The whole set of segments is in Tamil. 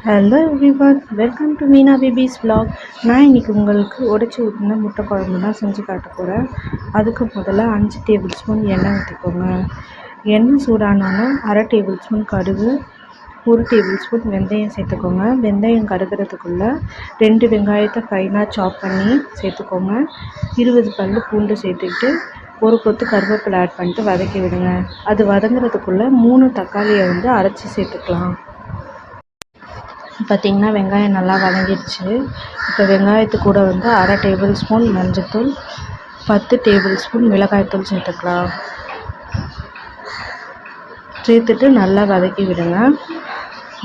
Hello everyone, welcome to Meena babies vlog. நான் இன்றைக்கி உங்களுக்கு உடைச்சி ஊற்றின முட்டை குழம்பு தான் செஞ்சு காட்ட போகிறேன். அதுக்கு முதல்ல 5 டேபிள் ஸ்பூன் எண்ணெய் ஊற்றிக்கோங்க. எண்ணெய் சூடானோன்னா 1/2 டேபிள் ஸ்பூன் கடுகு, 1 டேபிள் ஸ்பூன் வெந்தயம் சேர்த்துக்கோங்க. வெந்தயம் கருகிறதுக்குள்ளே 2 வெங்காயத்தை ஃபைனாக சாப் பண்ணி சேர்த்துக்கோங்க. 20 பல் பூண்டு சேர்த்துக்கிட்டு ஒரு கொத்து கருவேப்பிலை ஆட் பண்ணிட்டு வதக்கி விடுங்க. அது வதங்குறதுக்குள்ளே 3 தக்காளியை அரைச்சி சேர்த்துக்கலாம். பார்த்திங்கன்னா வெங்காயம் நல்லா வதங்கிடுச்சு. இப்போ வெங்காயத்து கூட 1/2 டேபிள் ஸ்பூன் மஞ்சள்தூள், 10 டேபிள் ஸ்பூன் மிளகாய்த்தூள் சேர்த்துக்கலாம். சேர்த்துட்டு நல்லா வதக்கி விடுங்க.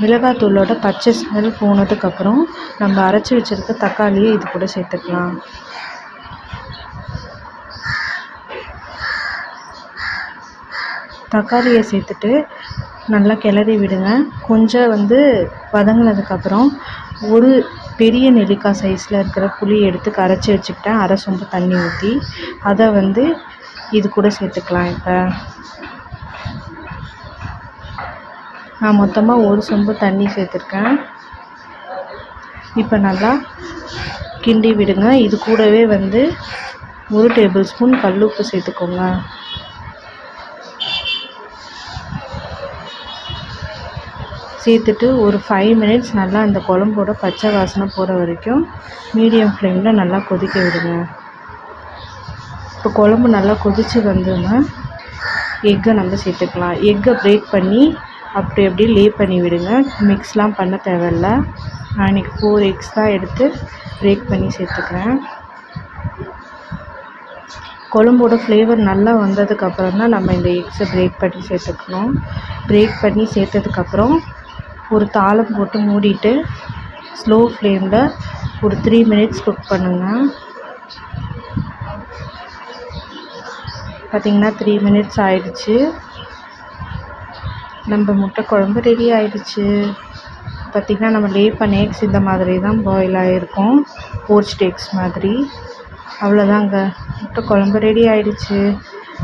மிளகாய்த்தூளோட பச்சை ஸ்மெல் போனதுக்கப்புறம் நம்ம அரைச்சி வச்சுருக்க தக்காளியை இது கூட சேர்த்துக்கலாம். தக்காளியை சேர்த்துட்டு நல்லா கிளறி விடுங்க. கொஞ்சம் வதங்கினதுக்கப்புறம் ஒரு பெரிய நெல்லிக்காய் சைஸில் இருக்கிற புளி எடுத்து கரைச்சி வச்சுக்கிட்டேன். 1/2 சொம்பு தண்ணி ஊற்றி அதை இது கூட சேர்த்துக்கலாம். இப்போ நான் மொத்தமாக 1 சொம்பு தண்ணி சேர்த்துருக்கேன். இப்போ நல்லா கிண்டி விடுங்க. இது கூடவே 1 டேபிள் ஸ்பூன் கல்லுப்பு சேர்த்துக்கோங்க. சேர்த்துட்டு ஒரு 5 மினிட்ஸ் நல்லா அந்த குழம்போட பச்சை வாசனை போகிற வரைக்கும் மீடியம் ஃப்ளேமில் நல்லா கொதிக்க விடுங்க. இப்போ குழம்பு நல்லா கொதித்து வந்தோன்னா எக்கை நம்ம சேர்த்துக்கலாம். எக்கை பிரேக் பண்ணி அப்படி லே பண்ணி விடுங்க. மிக்ஸ்லாம் பண்ண தேவையில்ல. நான் இன்றைக்கி 4 எக்ஸ் தான் எடுத்து பிரேக் பண்ணி சேர்த்துக்கிறேன். குழம்போட ஃப்ளேவர் நல்லா வந்ததுக்கப்புறம் தான் நம்ம இந்த எக்ஸை பிரேக் பண்ணி சேர்த்துக்கணும். பிரேக் பண்ணி சேர்த்ததுக்கப்புறம் ஒரு தாளம் போட்டு மூடிட்டு ஸ்லோ ஃப்ளேமில் ஒரு 3 மினிட்ஸ் குக் பண்ணுங்கள். பார்த்திங்கன்னா 3 மினிட்ஸ் ஆயிடுச்சு. நம்ம முட்டை குழம்பு ரெடி ஆயிடுச்சு. பார்த்திங்கன்னா நம்ம லே பண்ண எக்ஸ் இந்த மாதிரி தான் பாயில் ஆகிருக்கும், போச்ட் எக்ஸ் மாதிரி. அவ்வளோதாங்க, முட்டை குழம்பு ரெடி ஆயிடுச்சு.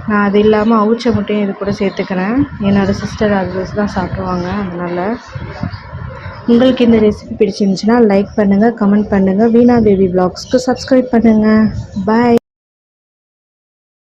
நான் அது இல்லாமல் அவிச்ச முட்டையும் இது கூட சேர்த்துக்கிறேன். என்னோடய சிஸ்டர் அது தான் சாப்பிடுவாங்க. அதனால் உங்களுக்கு இந்த ரெசிபி பிடிச்சிருந்துச்சுன்னா லைக் பண்ணுங்கள், கமெண்ட் பண்ணுங்கள். வீணா பேபி vlogsக்கு சப்ஸ்கிரைப் பண்ணுங்கள். பாய்.